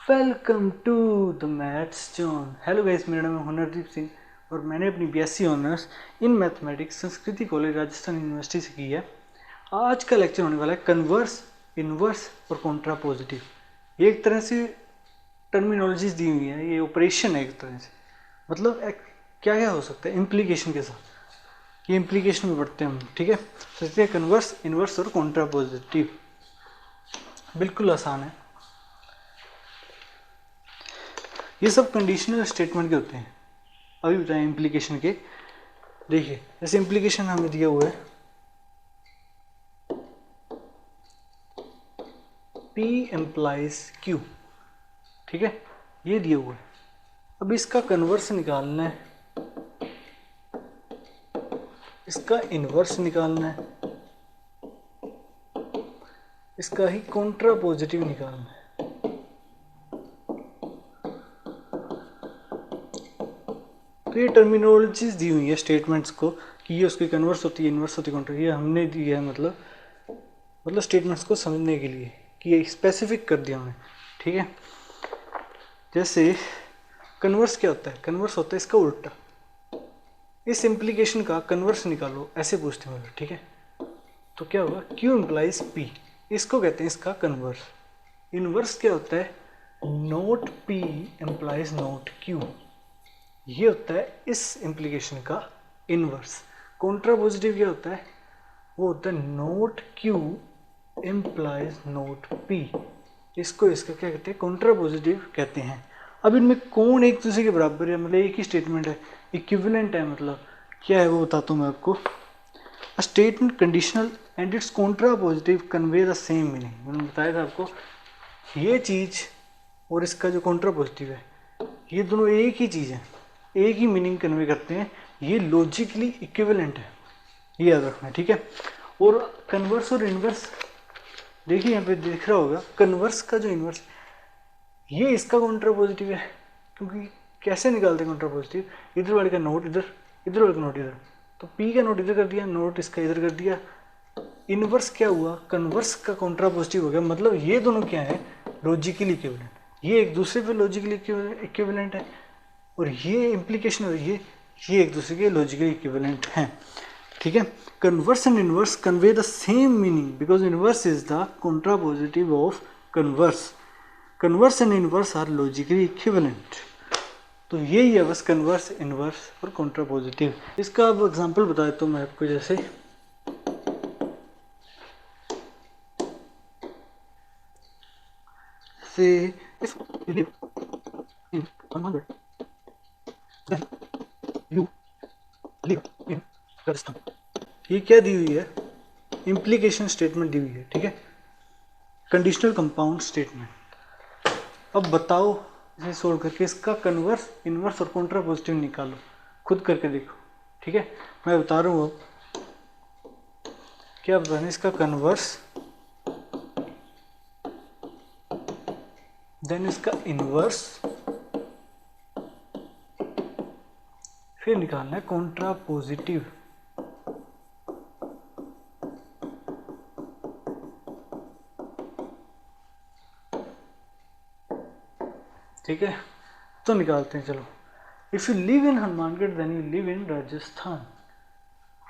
Welcome to the maths zone. Hello guys, मेरा नाम है हुनरदीप सिंह और मैंने अपनी BSc honours in mathematics Sanskriti college Rajasthan university से की है। आज का लेक्चर होने वाला है कन्वर्स, इन्वर्स और कॉन्ट्रापोजिटिव। ये एक तरह से टर्मिनोलॉजीज दी हुई है, ये ऑपरेशन है एक तरह से। मतलब क्या क्या हो सकता है इम्प्लीकेशन के साथ, ये इम्प्लीकेशन में पढ़ते हैं हम। ठीक है, सोचते हैं कन्वर्स, इन्वर्स और कॉन्ट्रापोजिटिव। बिल्कुल आसान है। ये सब कंडीशनल स्टेटमेंट के होते हैं। अभी बताएं इम्प्लीकेशन के। देखिए जैसे इम्प्लीकेशन हमें दिया हुआ है P एम्प्लाइज Q। ठीक है, ये दिया हुआ है। अब इसका कन्वर्स निकालना है, इसका इन्वर्स निकालना है, इसका ही कॉन्ट्रापोजिटिव निकालना है। तो ये टर्मिनोलॉजीज दी हुई है स्टेटमेंट्स को कि ये उसकी कन्वर्स होती है, इन्वर्स होती है, कॉन्ट्रा। ये हमने दिया है मतलब स्टेटमेंट्स को समझने के लिए कि ये स्पेसिफिक कर दिया हमने। ठीक है, जैसे कन्वर्स क्या होता है? कन्वर्स होता है इसका उल्टा। इस इम्प्लीकेशन का कन्वर्स निकालो, ऐसे पूछते हैं। ठीक है, तो क्या होगा? Q इम्प्लाइज P, इसको कहते हैं इसका कन्वर्स। इन्वर्स क्या होता है? Note P implies not Q, ये होता है इस इम्प्लीकेशन का इन्वर्स। कॉन्ट्रापोजिटिव क्या होता है? वो होता है note Q implies note P, इसको इसका क्या कहते हैं? कॉन्ट्रापोजिटिव कहते हैं। अब इनमें कौन एक दूसरे के बराबर है? मतलब एक ही स्टेटमेंट है, इक्विवेलेंट है। मतलब क्या है वो बताता हूँ मैं आपको। A statement conditional and it's contrapositive convey the same meaning. मैंने बताया था आपको, ये चीज़ और इसका जो कॉन्ट्रापोजिटिव है, ये दोनों एक ही चीज़ है, एक ही मीनिंग कन्वे करते हैं। ये लॉजिकली इक्विवेलेंट है, ये याद रखना है। ठीक है, और कन्वर्स और इन्वर्स, देखिए यहाँ पे दिख रहा होगा कन्वर्स का जो इन्वर्स, ये इसका कॉन्ट्रापोजिटिव है। क्योंकि कैसे निकालते हैं कॉन्ट्रापोजिटिव? इधर वाले का नोट इधर, इधर वाले का नोट इधर, तो P का नोट इधर कर दिया, नोट इसका इधर कर दिया। इन्वर्स क्या हुआ? कन्वर्स का कॉन्ट्रापोजिटिव हो गया। मतलब ये दोनों क्या है? Logically equivalent. ये एक दूसरे पे लॉजिकली इक्विवेलेंट है, और ये इम्प्लीकेशन और ये एक दूसरे के लॉजिकली इक्विवेलेंट हैं। ठीक है, converse and inverse convey the same meaning because inverse is the contrapositive of converse. Converse and inverse are logically equivalent. तो यही है बस कन्वर्स, इन्वर्स और कॉन्ट्रापोजिटिव। इसका अब एग्जांपल बता देता हूँ मैं आपको। जैसे if you live in 100 then you live in Rajasthan. ये क्या दी हुई है? इम्प्लीकेशन स्टेटमेंट दी हुई है। ठीक है, कंडीशनल कंपाउंड स्टेटमेंट। अब बताओ इसे सोल्व करके इसका कन्वर्स, इन्वर्स और कॉन्ट्रापोजिटिव निकालो, खुद करके देखो। ठीक है, मैं बता रहा हूँ अब क्या बताना। इसका कन्वर्स, देन इसका इन्वर्स, फिर निकालना है कॉन्ट्रापोजिटिव। ठीक है, तो निकालते हैं। चलो, if you live in Hanumangarh then you live in Rajasthan.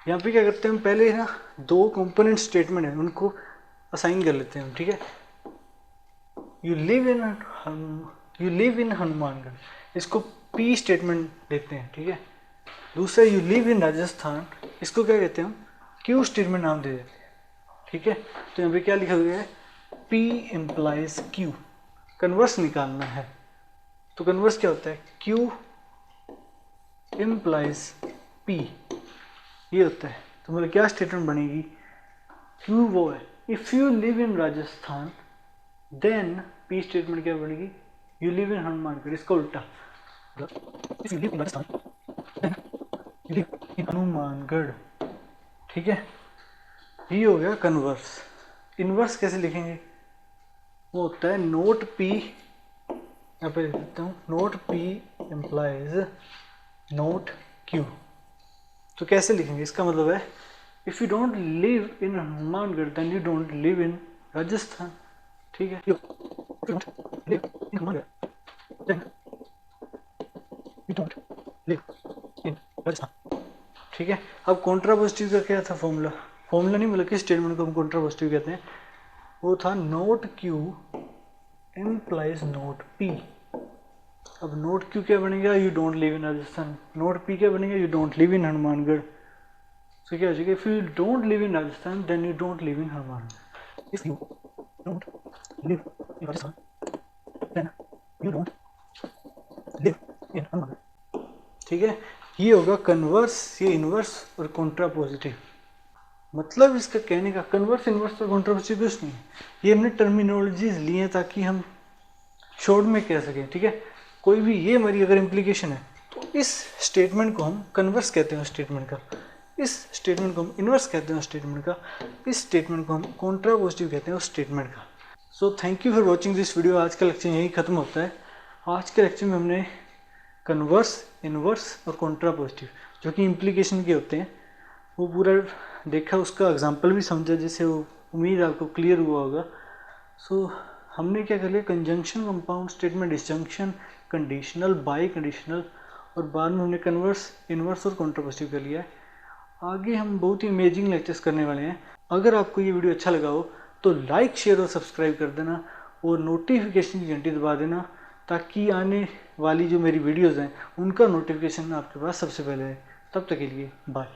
यहाँ पे क्या करते हैं हम? पहले ना दो कंपोनेंट स्टेटमेंट है, उनको असाइन कर लेते हैं हम। ठीक है, यू लिव इन हनुमानगढ़, इसको P स्टेटमेंट देते हैं। ठीक है, दूसरा यू लिव इन राजस्थान, इसको क्या कहते हैं हम? Q स्टेटमेंट नाम दे देते हैं। ठीक है, तो यहाँ पे क्या लिखा हुआ है? P implies Q। कन्वर्स निकालना है, तो कन्वर्स क्या होता है? Q इम्प्लाइज P, ये होता है। तो मतलब क्या स्टेटमेंट बनेगी? Q वो है, if you live in Rajasthan then P statement क्या बनेगी? यू लिव इन हनुमानगढ़, इसका उल्टा। If you live in Rajasthan then you live in Hanumangarh. ठीक है, ये हो गया कन्वर्स। इन्वर्स कैसे लिखेंगे? वो होता है नोट P, यहाँ पे लिख देता हूँ, not P implies not Q। तो कैसे लिखेंगे? इसका मतलब है if you don't live in Hanumangarh then you don't live in Rajasthan. ठीक है, live in Himalayan, then you don't live in Rajasthan। ठीक है। अब कॉन्ट्रापोजिटिव का क्या था फॉर्मूला? फॉर्मूला नहीं, मतलब किस स्टेटमेंट को हम कॉन्ट्रापोजिटिव कहते हैं, वो था not Q implies not P. अब नोट क्यू क्या बनेगा? You don't live in Rajasthan. Not P क्या बनेगा? You don't live in Hanumangarh. So क्या हो जाएगा? If you don't live in Rajasthan then you don't live in Hanumangarh. If you don't live in Rajasthan then you don't live in Hanumangarh. ठीक है, ये होगा converse, ये इनवर्स और कॉन्ट्रापोजिटिव। मतलब इसका कहने का कन्वर्स, इनवर्स और कॉन्ट्रापोजिटिव कुछ नहीं है, ये हमने टर्मिनोलॉजीज ली हैं ताकि हम शॉर्ट में कह सकें। ठीक है, कोई भी ये हमारी अगर इम्प्लीकेशन है तो इस स्टेटमेंट को हम कन्वर्स कहते हैं उस स्टेटमेंट का, इस स्टेटमेंट को हम इनवर्स कहते हैं उस स्टेटमेंट का, इस स्टेटमेंट को हम कॉन्ट्रापोजिटिव कहते हैं उस स्टेटमेंट का। So thank you for watching this video. आज का लेक्चर यहीं खत्म होता है। आज के लेक्चर में हमने कन्वर्स, इनवर्स और कॉन्ट्रापोजिटिव जो कि इम्प्लीकेशन के होते हैं वो पूरा देखा, उसका एग्जाम्पल भी समझा, जिससे वो उम्मीद आपको क्लियर हुआ होगा। सो हमने क्या कर लिया? Conjunction, compound statement, disjunction, conditional, by conditional, और बाद में हमने कन्वर्स, इनवर्स और कॉन्ट्रापोजिटिव कर लिया है। आगे हम बहुत ही अमेजिंग लेक्चर्स करने वाले हैं। अगर आपको ये वीडियो अच्छा लगा हो तो लाइक, शेयर और सब्सक्राइब कर देना और नोटिफिकेशन की घंटी दबा देना ताकि आने वाली जो मेरी वीडियोज़ हैं उनका नोटिफिकेशन आपके पास सबसे पहले है। तब तक के लिए बाय।